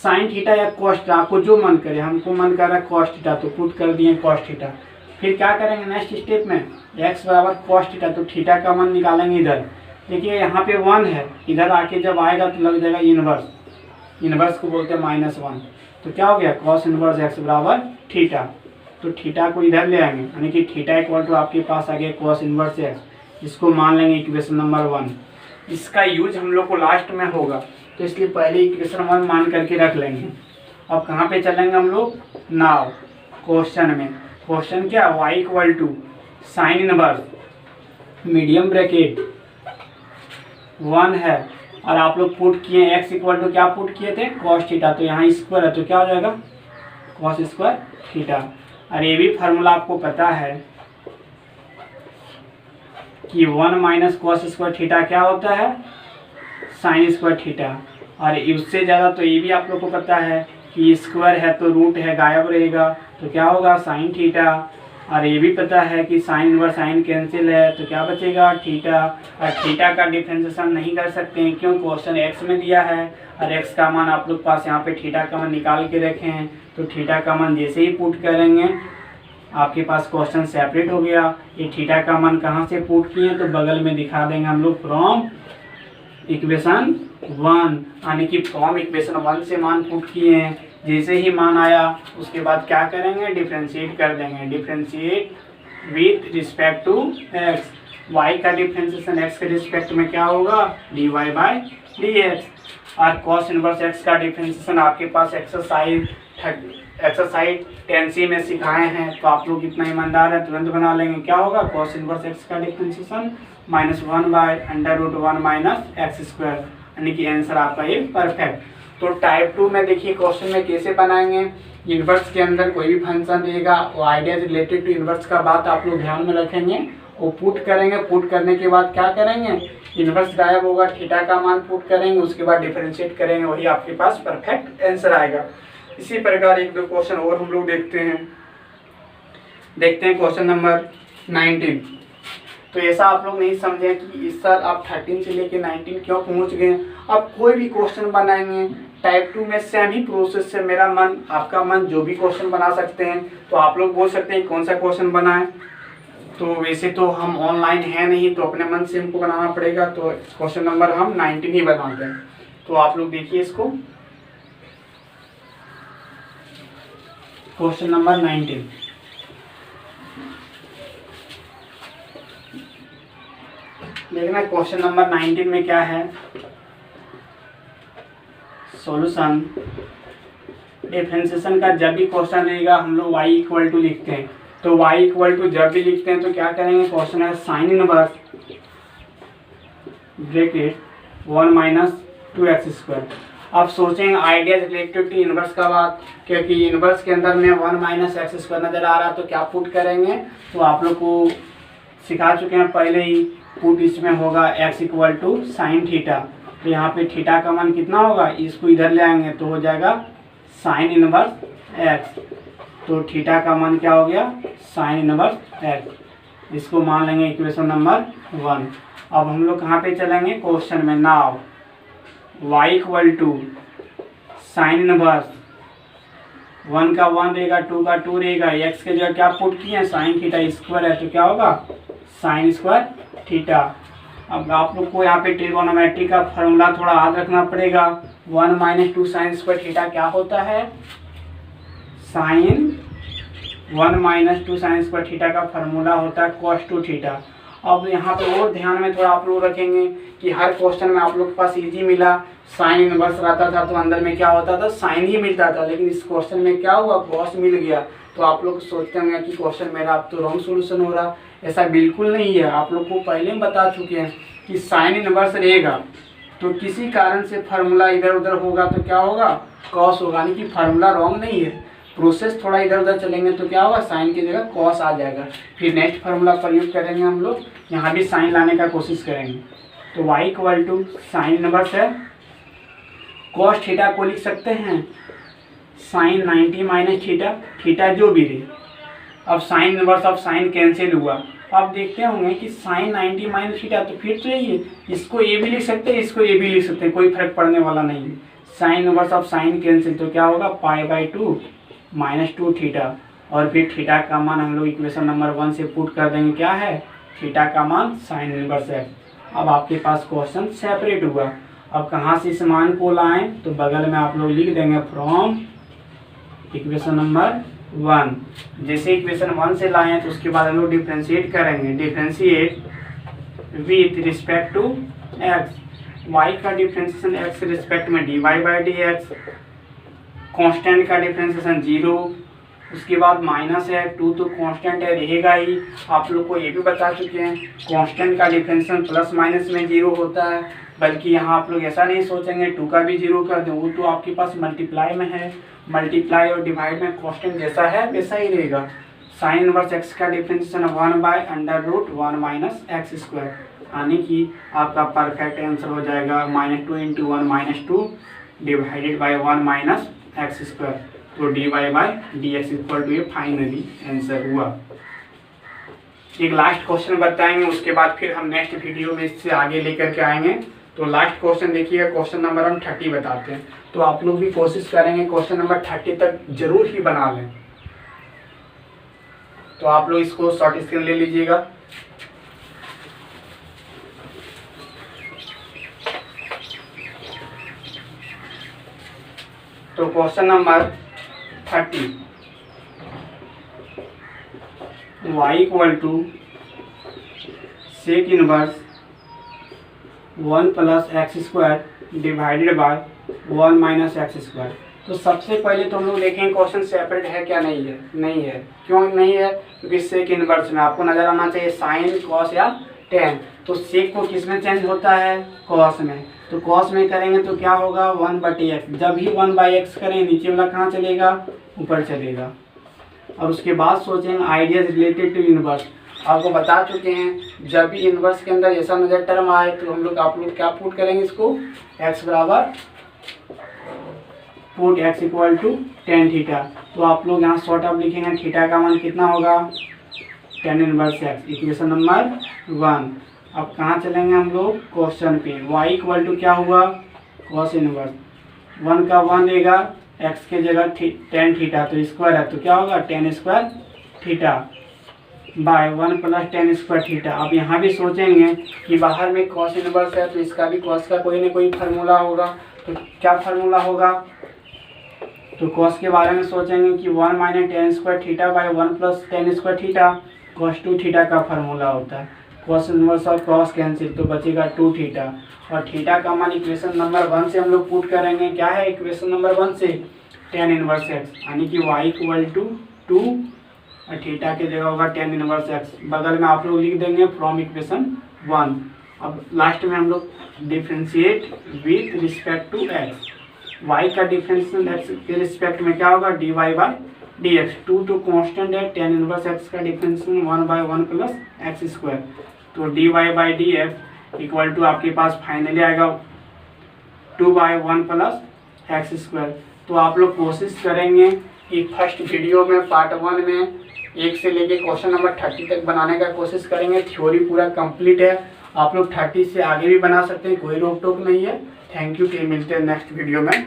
साइन थीटा या कॉस थीटा, आपको जो मन करे, हमको मन कर रहा है कॉस थीटा तो पुट कर दिए कॉस थीटा। फिर क्या करेंगे नेक्स्ट स्टेप में, x बराबर कॉस थीटा, तो थीटा का मान निकालेंगे इधर। देखिए यहाँ पे 1 है, इधर आके जब आएगा तो लग जाएगा इनवर्स को बोलते हैं -1। तो क्या हो गया, कॉस इनवर्स x बराबर थीटा। तो थीटा को इधर ले आएंगे, यानी कि थीटा इक्वल टू आपके पास आ गया कॉस इनवर्स एक्स। इसको मान लेंगे इक्वेशन नंबर 1। इसका यूज हम लोग को लास्ट में होगा, तो इसलिए पहले इक्वेशन 1 मान करके रख लेंगे। अब कहाँ पे चलेंगे हम लोग, नाउ क्वेश्चन में। क्वेश्चन क्या, y equal to sine inverse medium bracket 1 है, और आप लोग पुट किए x इक्वल टू क्या पुट किए थे, cos थीटा। तो यहाँ स्क्वायर है तो क्या हो जाएगा, cos स्क्वायर थीटा। और ये भी फार्मूला आपको पता है कि 1 माइनस कॉस स्क्वायर थीटा क्या होता है, साइन स्क्वायर थीटा। और उससे ज़्यादा तो ये भी आप लोग को पता है कि स्क्वायर है तो रूट है गायब रहेगा, तो क्या होगा साइन थीटा। और ये भी पता है कि साइन इनवर्स साइन कैंसिल है तो क्या बचेगा थीटा। और थीटा का डिफरेंशिएशन नहीं कर सकते हैं, क्यों, क्वेश्चन एक्स में दिया है और एक्स का मान आप लोग पास यहाँ पे थीटा का मान निकाल के रखे हैं। तो थीटा का मान जैसे ही पुट करेंगे आपके पास क्वेश्चन सेपरेट हो गया। ये थीटा का मान कहाँ से पुट किए तो बगल में दिखा देंगे हम लोग, फ्रॉम इक्वेशन 1, यानी कि फ्रॉम इक्वेशन 1 से मान पुट किए हैं। जैसे ही मान आया उसके बाद क्या करेंगे, डिफ्रेंशिएट कर देंगे। Differentiate with respect to x, y का डिफ्रेंशिएशन एक्स के रिस्पेक्ट में क्या होगा, dy बाई डी एक्स। और कॉस इनवर्स एक्स का डिफ्रेंशिएशन आपके पास एक्सरसाइज 10C में सिखाए हैं, तो आप लोग इतना ईमानदार है तुरंत बना लेंगे। क्या होगा, कॉस इनवर्स एक्स का differentiation -1 by √1 minus x square, यानी कि आंसर आपका ये परफेक्ट। तो टाइप 2 में देखिए क्वेश्चन में कैसे बनाएंगे, इन्वर्स के अंदर कोई भी फंक्शन देगा, वो आइडिया रिलेटेड टू इन्वर्स का बात आप लोग ध्यान में रखेंगे। वो पुट करेंगे, पुट करने के बाद क्या करेंगे, इन्वर्स गायब होगा, थीटा का मान पुट करेंगे, उसके बाद डिफरेंशिएट करेंगे, वही आपके पास परफेक्ट आंसर आएगा। इसी प्रकार एक दो क्वेश्चन और हम लोग देखते हैं क्वेश्चन नंबर 19। तो ऐसा आप लोग नहीं समझे कि इस साल आप 13 से लेके 19 क्यों पहुंच गए। अब कोई भी क्वेश्चन बनाएंगे टाइप 2 में सेम ही प्रोसेस से मेरा मन आपका मन जो भी क्वेश्चन बना सकते हैं। तो आप लोग बोल सकते हैं कौन सा क्वेश्चन बनाएं, तो वैसे तो हम ऑनलाइन है नहीं, तो अपने मन से हमको बनाना पड़ेगा। तो क्वेश्चन नंबर हम 19 ही बनाते हैं। तो आप लोग देखिए इसको, क्वेश्चन नंबर 19। देखना क्वेश्चन नंबर 19 में क्या है, सॉल्यूशन। डिफरेंशिएशन का जब भी क्वेश्चन रहेगा हम लोग y इक्वल टू लिखते हैं। तो y इक्वल टू जब भी लिखते हैं तो क्या करेंगे, क्वेश्चन है sine inverse bracket 1 minus 2x square. अब सोचेंगे आइडिया रिलेटेड टू इनवर्स का बात, क्योंकि इनवर्स के अंदर में 1 माइनस एक्स स्क्वायर नजर आ रहा है, तो क्या पुट करेंगे, तो आप लोग को सिखा चुके हैं पहले ही। पुट इसमें होगा x equal to sine theta. तो यहाँ पे थीटा का मान कितना होगा, इसको इधर ले आएंगे तो हो जाएगा साइन इनवर्स x। तो थीटा का मान क्या हो गया, साइन इनवर्स x। इसको मान लेंगे इक्वेशन नंबर 1। अब हम लोग कहाँ पे चलेंगे, क्वेश्चन में। Now y equal to sine inverse 1 का 1 रहेगा, 2 का 2 रहेगा, x के जगह क्या पुट किए, साइन थीटा स्क्वायर है, तो क्या होगा साइन स्क्वायर थीटा। अब आप लोग को यहाँ पे ट्रिगोनोमेट्री का फॉर्मूला थोड़ा याद रखना पड़ेगा। 1 माइनस 2 साइन स्क्वायर थीटा क्या होता है, sine 1 minus 2 sine square theta का फॉर्मूला होता है कॉस 2 थीटा। अब यहाँ पे और ध्यान में थोड़ा आप लोग रखेंगे कि हर क्वेश्चन में आप लोग के पास इजी मिला, साइन इनवर्स रहता था तो अंदर में क्या होता था, साइन ही मिलता था। लेकिन इस क्वेश्चन में क्या हुआ, कॉस मिल गया। तो आप लोग सोचते होंगे कि क्वेश्चन मेरा अब तो रॉन्ग सोल्यूशन हो रहा। ऐसा बिल्कुल नहीं है। आप लोग को पहले हम बता चुके हैं कि साइन इनवर्स रहेगा तो किसी कारण से फार्मूला इधर उधर होगा तो क्या होगा, कॉस होगा। यानी कि फार्मूला रॉन्ग नहीं है, प्रोसेस थोड़ा इधर उधर चलेंगे तो क्या होगा, साइन की जगह कॉस आ जाएगा। फिर नेक्स्ट फार्मूला प्रयोग करेंगे हम लोग, यहाँ भी साइन लाने का कोशिश करेंगे। तो y equal to sine inverse है, कॉस थीटा को लिख सकते हैं साइन 90 माइनस थीटा, थीटा जो भी रहे। अब sign inverse of sine cancel हुआ। अब देखते होंगे कि साइन 90 माइनस थीटा, तो फिर तो ये इसको ये भी लिख सकते हैं, इसको ये भी लिख सकते हैं, कोई फर्क पड़ने वाला नहीं है। Sign inverse of sine cancel, तो क्या होगा π/2 माइनस 2 थीटा। और फिर थीटा का मान हम लोग इक्वेशन नंबर 1 से पुट कर देंगे, क्या है थीटा का मान साइन इनवर्स है। अब आपके पास क्वेश्चन सेपरेट हुआ। अब कहाँ से इस मान को लाएं, तो बगल में आप लोग लिख देंगे फ्रॉम इक्वेशन नंबर 1। जैसे इक्वेशन 1 से लाए हैं तो उसके बाद हम लोग डिफ्रेंशिएट करेंगे, differentiate with respect to x. Y का डिफ्रेंशिएशन एक्स रिस्पेक्ट में d y by d x, constant का डिफ्रेंशिएशन 0, उसके बाद माइनस है 2 तो कांस्टेंट है रहेगा ही। आप लोग को ये भी बता चुके हैं कांस्टेंट का डिफरेंशियल प्लस माइनस में 0 होता है, बल्कि यहाँ आप लोग ऐसा नहीं सोचेंगे 2 का भी 0 कर दें, वो तो आपके पास मल्टीप्लाई में है, मल्टीप्लाई और डिवाइड में कांस्टेंट जैसा है वैसा ही रहेगा। साइन इनवर्स एक्स का डिफरेंशिएशन 1/√1 माइनस एक्स स्क्वायर, यानी कि आपका परफेक्ट आंसर हो जाएगा -2 × 1 - 2 divided by 1 minus x square. तो d y by d x equal to ये फाइनली आंसर हुआ। एक लास्ट क्वेश्चन बताएंगे, उसके बाद फिर हम नेक्स्ट वीडियो में इससे आगे लेकर के आएंगे। तो लास्ट क्वेश्चन देखिएगा, क्वेश्चन नंबर हम 30 बताते हैं। तो आप लोग भी कोशिश करेंगे क्वेश्चन नंबर 30 तक जरूर ही बना लें। तो आप लोग इसको शॉर्ट स्क्रीन ले लीजिएगा। तो question number 30, y equal to sec inverse 1 + x square divided by 1 minus x square. तो सबसे पहले तो हम लोग देखेंगे क्वेश्चन सेपरेट है क्या, नहीं है। नहीं है, क्यों नहीं है? क्योंकि सेक इनवर्स में आपको नजर आना चाहिए साइन कॉस या टेन। तो सेक को किस में चेंज होता है? कॉस में। तो कॉस में करेंगे तो क्या होगा 1/x। जब भी 1/x करें नीचे वाला कहाँ चलेगा? ऊपर चलेगा। और उसके बाद सोचेंगे आइडियाज रिलेटेड टू इनवर्स। आपको बता चुके हैं जब भी इनवर्स के अंदर ऐसा नजर टर्म आए तो हम लोग आप लोग क्या पुट करेंगे इसको? x बराबर put x equal to tan theta. तो आप लोग यहाँ शॉर्ट अप लिखेंगे, थीटा का मान कितना होगा? tan inverse x, equation number 1। अब कहाँ चलेंगे हम लोग? क्वेश्चन पे। y इक्वल टू क्या हुआ? कॉस इनवर्स 1 का 1 देगा, x के जगह tan थीटा तो स्क्वायर है, तो क्या होगा? tan square theta by 1 + tan square theta. अब यहाँ भी सोचेंगे कि बाहर में कॉस इनवर्स है तो इसका भी कॉस का कोई ना कोई फार्मूला होगा। तो क्या फार्मूला होगा? तो कॉस के बारे में सोचेंगे कि 1 - tan square theta by 1 + tan square theta, cos 2 theta का फार्मूला होता है। कॉस इनवर्स और कॉस कैंसिल तो बचेगा 2 थीटा। और थीटा का मान इक्वेशन नंबर 1 से हम लोग पुट करेंगे। क्या है इक्वेशन नंबर 1 से? tan इनवर्स x, यानी कि y इक्वल टू 2 और थीटा के जगह होगा tan इनवर्स x। बगल में आप लोग लिख देंगे फ्रॉम इक्वेशन 1। अब लास्ट में हम लोग differentiate with respect to x। y का डिफरेंशियल x के रिस्पेक्ट में क्या होगा? dy by d x. 2 तो कांस्टेंट है, tan इनवर्स x का डिफरेंशियल 1/1 + एक्स स्क्वायर। तो dy by d x equal to आपके पास फाइनली आएगा 2/1 + एक्स स्क्वायर। तो आप लोग कोशिश करेंगे कि फर्स्ट वीडियो में पार्ट 1 में 1 से लेके क्वेश्चन नंबर 30 तक बनाने का कोशिश करेंगे। थ्योरी पूरा कंप्लीट है, आप लोग 30 से आगे भी बना सकते हैं, कोई रोक टोक नहीं है। थैंक यू, मिलते हैं नेक्स्ट वीडियो में।